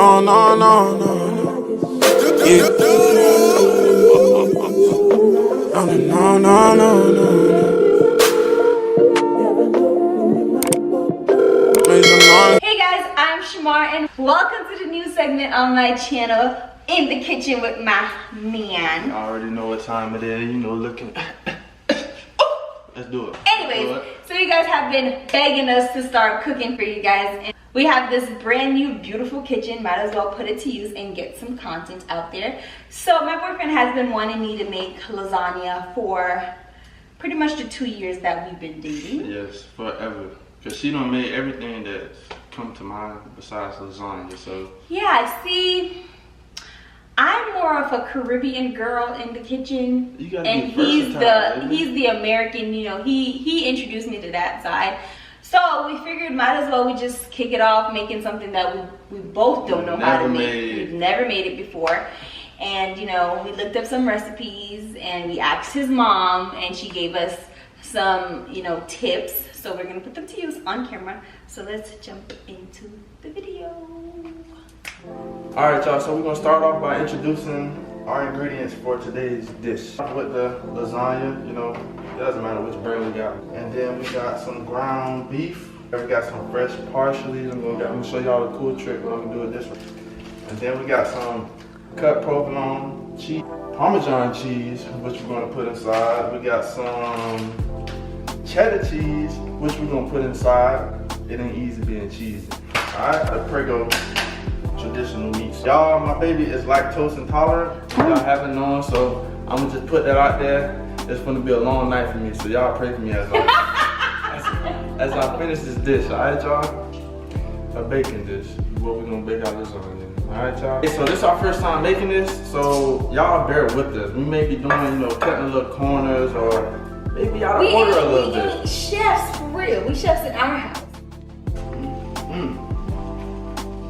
Oh no, no, no, no. Yeah. Oh no, no, no, no. Hey guys, I'm Shamar and welcome to the new segment on my channel, In the Kitchen with my man. I already know what time it is, you know, looking. Let's do it. Anyways, so you guys have been begging us to start cooking for you guys. And we have this brand new beautiful kitchen. Might as well put it to use and get some content out there. So my boyfriend has been wanting me to make lasagna for pretty much the 2 years that we've been dating. Yes, forever. Because she done made everything that's come to mind besides lasagna, so. Yeah, see, I'm more of a Caribbean girl in the kitchen, and he's the American. You know, he introduced me to that side. So we figured might as well we just kick it off making something that we both don't know how to make. We've never made it before. And you know, we looked up some recipes and we asked his mom and she gave us some, you know, tips. So we're gonna put them to use on camera. So let's jump into the video. Alright y'all, so we're gonna start off by introducing our ingredients for today's dish. With the lasagna, you know, it doesn't matter which brand we got. And then we got some ground beef. We got some fresh parsley. I'm gonna show y'all the cool trick when I'm gonna do it this way. And then we got some cut provolone cheese, Parmesan cheese, which we're gonna put inside. We got some cheddar cheese, which we're gonna put inside. It ain't easy being cheesy. Alright, the Prego traditional meats. Y'all, my baby is lactose intolerant. Y'all haven't known, so I'm gonna just put that out there. It's gonna be a long night for me, so y'all pray for me as I finish this dish. Alright, y'all? A baking dish. What we're gonna bake our lasagna. Alright, y'all? So this is our first time making this, so y'all bear with us. We may be doing, you know, cutting little corners or maybe out of order a little bit. We ain't chefs for real. We chefs in our house.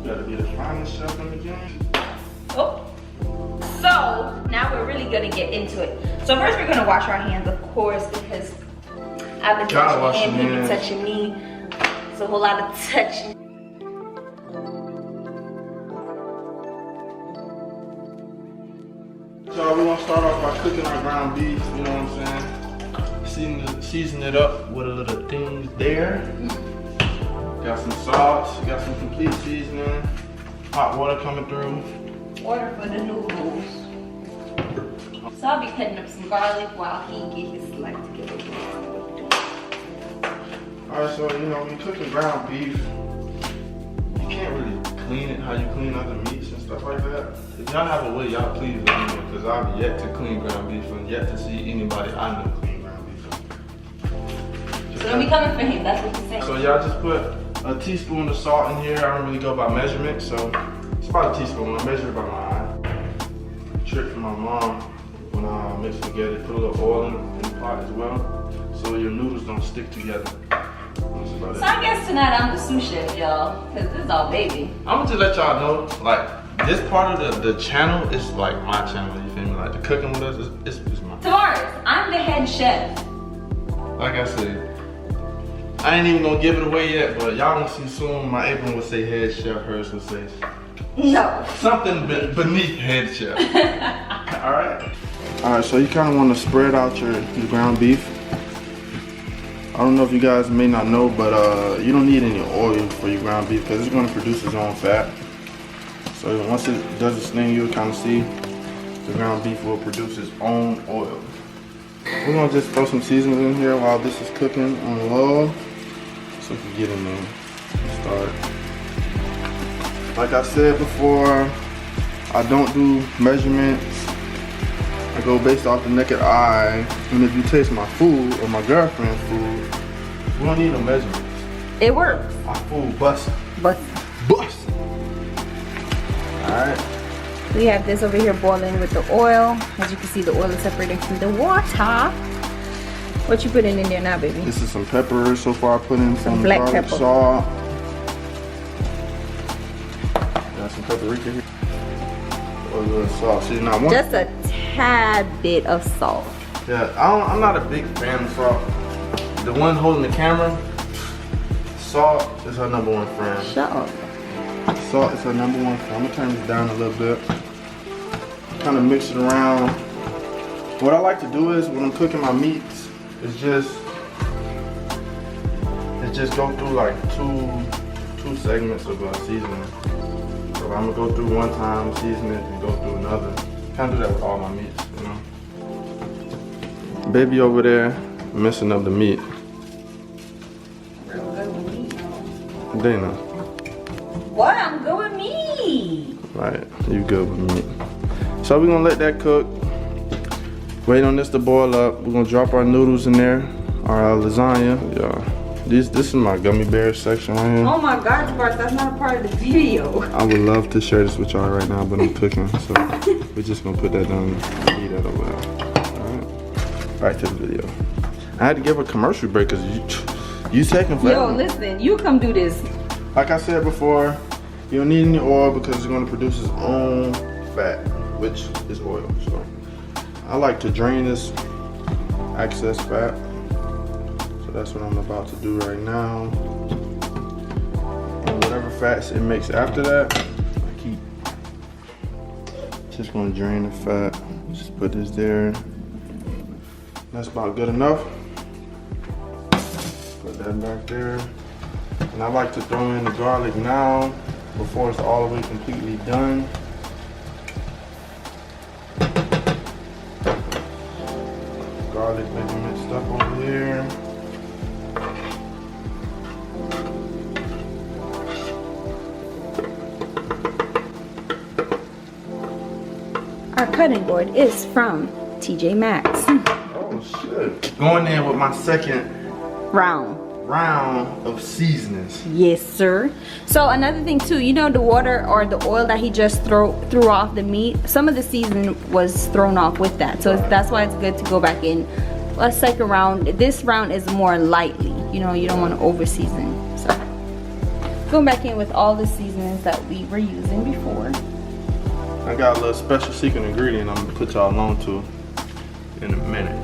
Gotta be the finest chef in the game. Oh. So now we're really gonna get into it. So first we're gonna wash our hands, of course, because I've been touching him, he's been touching me. It's a whole lot of touching. So we're gonna start off by cooking our ground beef, you know what I'm saying? Season it up with a little things there. Got some salt, got some complete seasoning, hot water coming through. Order for the noodles. So I'll be cutting up some garlic while he gets his life together. Alright, so you know, when you're cooking ground beef, you can't really clean it how you clean other meats and stuff like that. If y'all have a way, y'all please let me know, because I've yet to clean ground beef and yet to see anybody I know clean ground beef. So don't be coming for him, that's what you're saying. So y'all just put a teaspoon of salt in here. I don't really go by measurement, so it's about a teaspoon. I measure it by my eye. Trick from my mom when I mix it together. Put a little oil in the pot as well, so your noodles don't stick together. So I guess tonight I'm the sous chef, y'all, because this is all baby. I'm gonna just let y'all know, like, this part of the channel is like my channel, you feel me? Like, the cooking with us is mine. Tavares, I'm the head chef. Like I said, I ain't even gonna give it away yet, but y'all gonna see soon. My apron would say head chef, hers would say no. something beneath head chef. Alright? Alright, so you kinda wanna spread out your ground beef. I don't know if you guys may not know, but you don't need any oil for your ground beef because it's gonna produce its own fat. So once it does its thing, you'll kinda see the ground beef will produce its own oil. We're gonna just throw some seasonings in here while this is cooking on low. So we can get in there and start. Like I said before, I don't do measurements. I go based off the naked eye. And if you taste my food or my girlfriend's food, we don't need no measurements. It works. My food busting. Busting. Busting. Alright. We have this over here boiling with the oil. As you can see, the oil is separating from the water. What you putting in there now, baby? This is some pepper. So far I put in some black garlic pepper. Salt. Got some paprika here. A little salt. See, now just a tad bit of salt. Yeah, I'm not a big fan of salt. The one holding the camera, salt is her #1 friend. Shut up. Salt is our number one. So I'm gonna turn this down a little bit. Kind of mix it around. What I like to do is when I'm cooking my meats, is just go through like two segments of seasoning. So I'm gonna go through one time, season it, and go through another. Kind of do that with all my meats, you know. Baby over there messing up the meat. Real good with meat, though. Dana. What? I'm good with meat. Right, you good with meat. So we're gonna let that cook. Wait on this to boil up. We're gonna drop our noodles in there, our lasagna. Yeah. This is my gummy bear section right here. Oh my God, Sparks, that's not a part of the video. I would love to share this with y'all right now, but I'm cooking, so we're just gonna put that down and leave that over there. Alright. Back to the video. I had to give a commercial break because you taking forever. Yo, listen, you come do this. Like I said before, you don't need any oil because it's gonna produce its own fat, which is oil. So I like to drain this excess fat. So that's what I'm about to do right now. And whatever fats it makes after that, I keep just gonna drain the fat. Just put this there. That's about good enough. Put that back there. And I like to throw in the garlic now before it's all the way completely done. Garlic maybe mixed up over here. Our cutting board is from TJ Maxx. Oh shit. Going in with my second Round of seasonings. Yes, sir. So another thing too, you know the water or the oil that he just threw off the meat, some of the seasoning was thrown off with that. So that's why it's good to go back in a second round. This round is more lightly. You know, you don't want to over season. So going back in with all the seasonings that we were using before. I got a little special secret ingredient I'm gonna put y'all on to in a minute.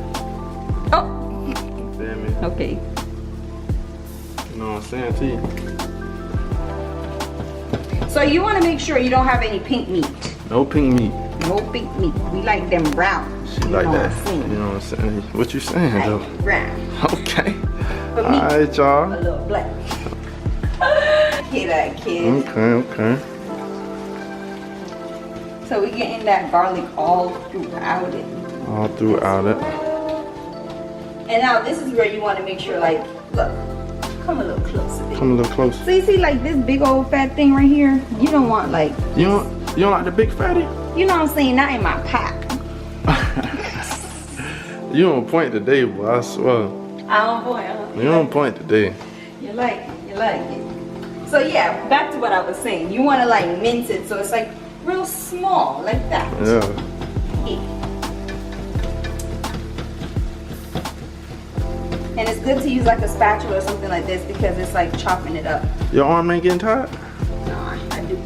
Oh, Feel me? okay. You know what I'm saying to you? So you want to make sure you don't have any pink meat. No pink meat. No pink meat. We like them brown. She like that. You know what I'm saying? What you saying though? Like brown. Okay. For me, Alright, y'all. a little black. Hear that, kids? Okay. So we getting that garlic all throughout it. All throughout it. And now this is where you want to make sure, like, look, come a little closer. Come a little closer. So you see, like this big old fat thing right here. You don't want like. You don't like the big fatty? You know what I'm saying? Not in my pot. You on point today, boy. I swear. I don't point. You on point today. You like it. You like it. So yeah, back to what I was saying. You want to like mince it so it's like real small, like that. Yeah. And it's good to use like a spatula or something like this because it's like chopping it up. Your arm ain't getting tired? No, I do.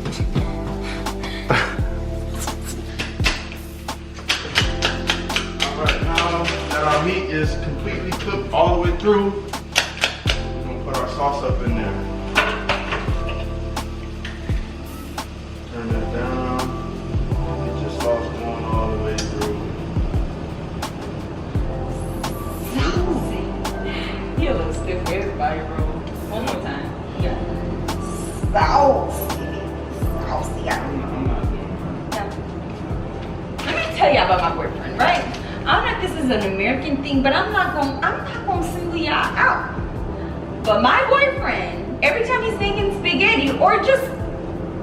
Alright, now that our meat is completely cooked all the way through, we're gonna put our sauce up in there. Turn that down. Get your sauce going all the way through. You a little stiff for everybody, bro. One more time. Yeah. Saucy. I'm not doing that. Let me tell y'all about my boyfriend, right? I don't know if this is an American thing, but I'm not gonna single y'all out. But my boyfriend, every time he's making spaghetti or just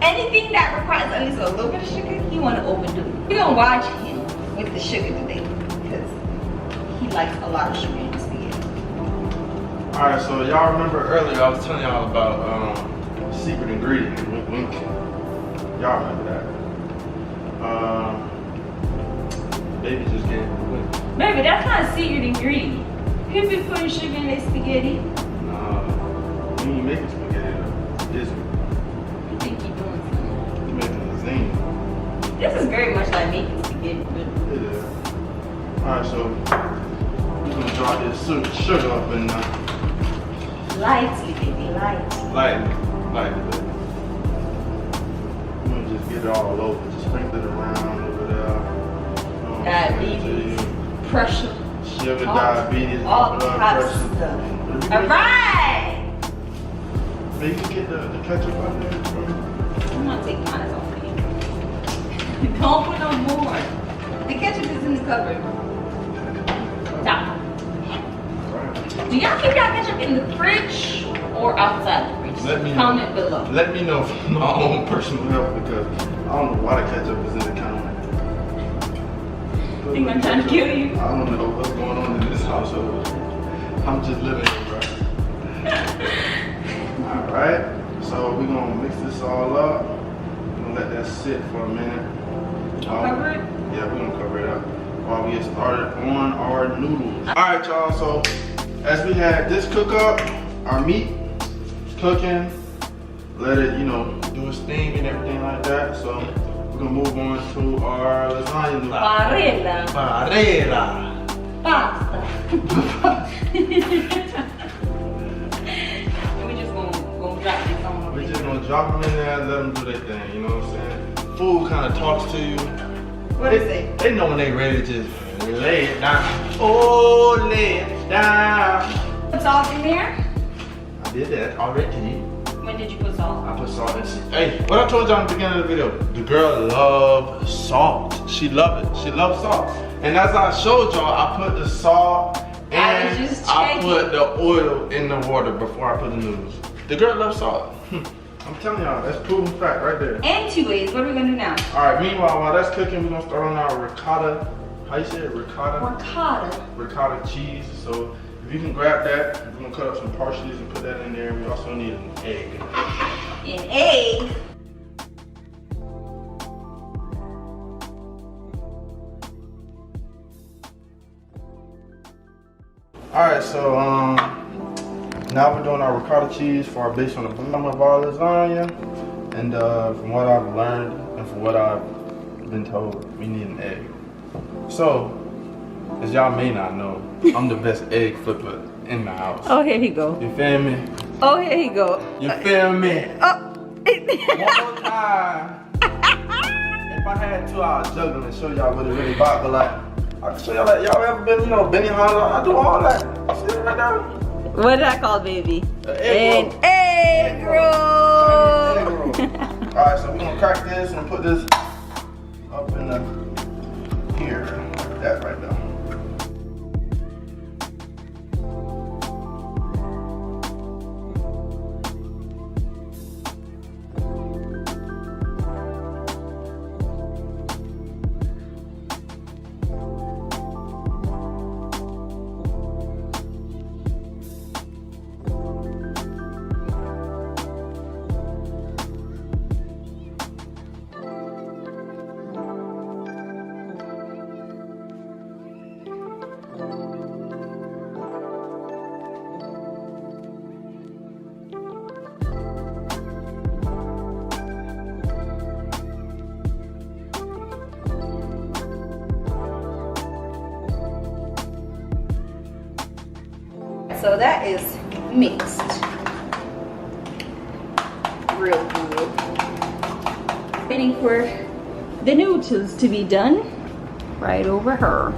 anything that requires at least a little bit of sugar, he wanna overdo it. We're gonna watch him with the sugar today because he likes a lot of sugar in his spaghetti. Alright, so y'all remember earlier I was telling y'all about secret ingredient, wink wink. Y'all remember that. Baby just gave me a wink. Baby, that's not a secret ingredient. People be putting sugar in their spaghetti. Nah, when you making spaghetti though, is You think you're doing something? you making lasagna. This is very much like making spaghetti, but It is. Alright, so we're gonna drop this sugar up in there. lightly, baby, light. Lightly, baby. just get it all over. Just sprinkle it around over there. Diabetes, pressure, sugar, diabetes, all blood types pressure. of stuff. Alright! Maybe you can get the ketchup out there. I'm gonna take mine off of you. Don't put no more. The ketchup is in the cupboard. Stop. Do y'all keep y'all ketchup in the fridge or outside the fridge? Let me Comment below. Let me know for my own personal health because I don't know why the ketchup is in the counter. Think I'm trying to kill you? I don't know what's going on in this household. I'm just living here, bro. Alright, so we're gonna mix this all up. We're gonna let that sit for a minute. Cover it? Yeah, we're gonna cover it up while we get started on our noodles. Alright, y'all, so as we had this cook up, our meat cooking, let it, you know, do its thing and everything like that. So we're gonna move on to our lasagna noodles. Barilla. Pasta. We just gonna drop this on. We're just gonna drop them in there and let them do their thing, you know what I'm saying? Food kind of talks to you. What is it? They know when they ready to just lay it down. Oh, lay it down. Put salt in there? I did that already. When did you put salt? I put salt in. Hey, what I told y'all in the beginning of the video, the girl loves salt. She loves it. She loves salt. And as I showed y'all, I put the salt and I put the oil in the water before I put the noodles. The girl loves salt. I'm telling y'all, that's proven fact right there. And 2 ways. What are we gonna do now? Alright, meanwhile, while that's cooking, we're gonna start on our ricotta. How you say it? Ricotta? Ricotta. Ricotta cheese. So if you can grab that, we're gonna cut up some parsley and put that in there. We also need an egg. An egg? Alright, so now we're doing our ricotta cheese for our base on the bottom of our lasagna. And from what I've learned and from what I've been told, we need an egg. So, as y'all may not know, I'm the best egg flipper in the house. Oh, here he go. You feel me? Oh, here he go. You feel me? Oh. One more time. If I had to, I'll juggle and show y'all what it really about, but like, I can show y'all that. Y'all ever been, you know, Benny Hunter? I do all that. See it right there? What did I call baby? Egg roll. Egg roll. Alright, so we're gonna crack this and put this up in the here. Like that right now. So that is mixed. Real good. Waiting for the noodles to be done. Right over her.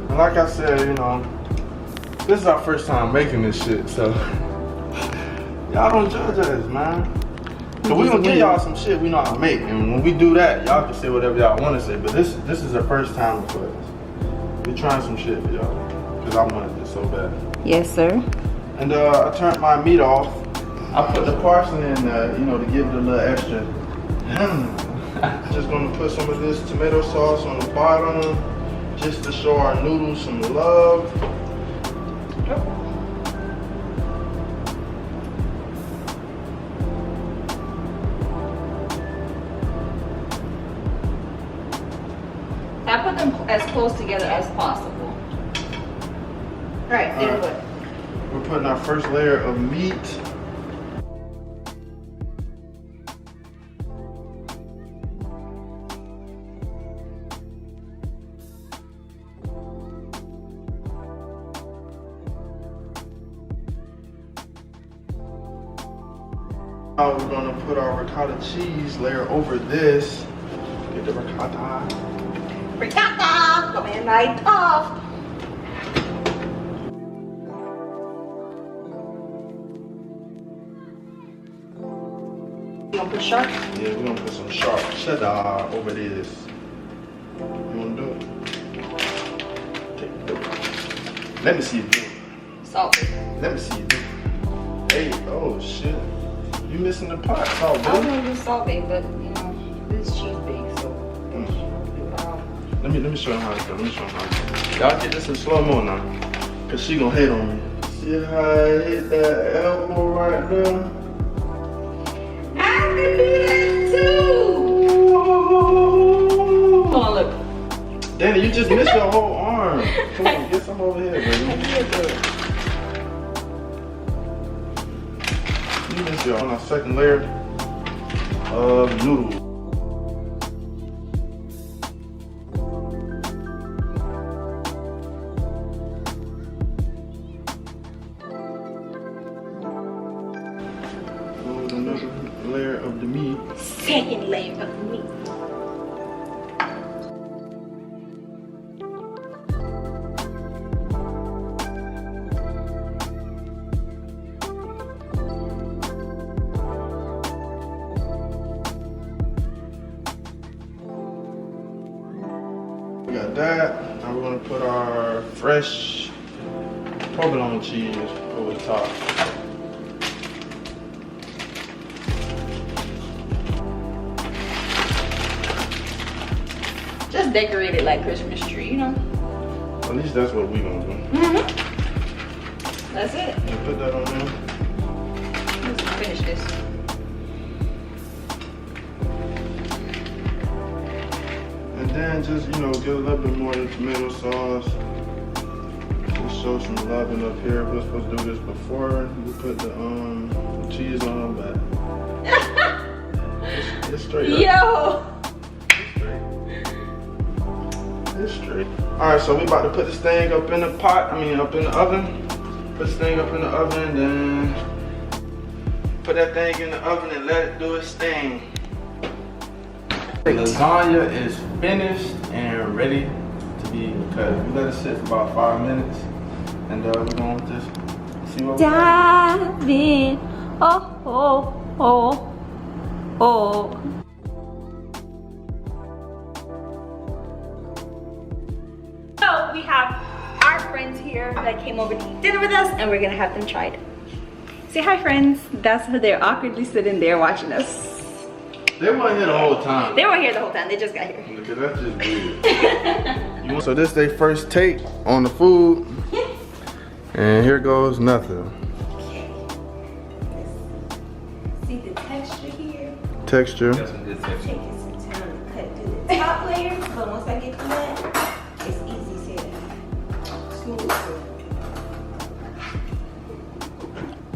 And like I said, you know, this is our first time making this shit, so y'all don't judge us, man. Cause we gonna give y'all some shit we know how to make, and when we do that, y'all can say whatever y'all want to say. But this is the first time for us. We're trying some shit for y'all, cause I wanted this so bad. Yes, sir. And I turned my meat off. I put the parsley in, you know, to give it a little extra. Just gonna put some of this tomato sauce on the bottom, just to show our noodles some love. I put them as close together as possible. Right, then what? We're putting our first layer of meat. Now we're gonna put our ricotta cheese layer over this. Get the ricotta. Ricotta, come in right off. You gonna put sharp? Yeah, we're gonna put some sharp cheddar over this. You wanna do it? Okay, do it. Let me see you do it. Salt. Let me see you do it. Hey, oh shit. You missing the pot, salt, I was baby. gonna do salt bake, but you know, this is cheese bake, so. Let me show him how it's done. Let me show him how it's done. Y'all get this in slow-mo now. Cause she gonna hate on me. See how I hit that elbow right there? I can do that too! Come on, look. Danny, you just missed your whole arm. Come on, get some over here, baby. You missed your on our second layer of noodles. Another layer of the meat. Second layer of meat. We got that. Now we're gonna put our fresh provolone cheese over the top. Just decorate it like Christmas tree, you know? At least that's what we gonna do. That's it. You put that on there. Let's finish this. And then just, you know, get a little bit more of the tomato sauce. Just show some loving up here. We're supposed to do this before we put the cheese on, but it's straight up. Yo! It's straight. Alright, so we about to put this thing up in the pot, up in the oven. Put this thing up in the oven, then put that thing in the oven and let it do its thing. The lasagna is finished and ready to be cut. We let it sit for about 5 minutes, and we're gonna just see what we got. Dive in. Oh, oh, oh, oh. So we have our friends here that came over to eat dinner with us, and we're gonna have them try it. Say hi, friends. That's how they're awkwardly sitting there watching us. They weren't here the whole time. They weren't here the whole time. They just got here. Because that's just weird. So this their first take on the food, and here goes nothing. Okay. See the texture here? Texture. It's taking some time to cut through the top layers, but once I get through that, it's easy to smooth.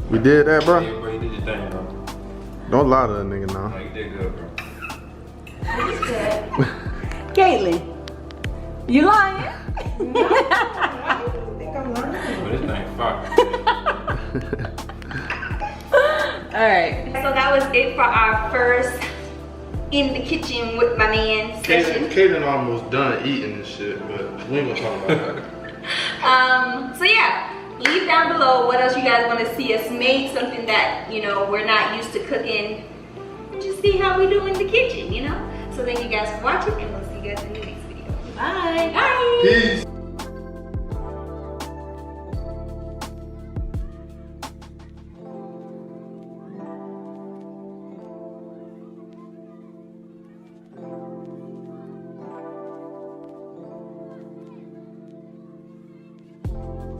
We did that, bro. Yeah, bro, you did your thing, bro. Don't lie to a nigga now. No, you did good, bro. It's good. Caitlin, you lying? No, I think I'm lying. But this thing fuck. Alright, so that was it for our first in the kitchen with my man session. Kaden almost done eating this shit, but we ain't gonna talk about that. So yeah, leave down below what else you guys want to see us make, something that, you know, we're not used to cooking. Just see how we do in the kitchen, you know? So thank you guys for watching, and we'll see you guys in the next video. Bye. Bye. Peace.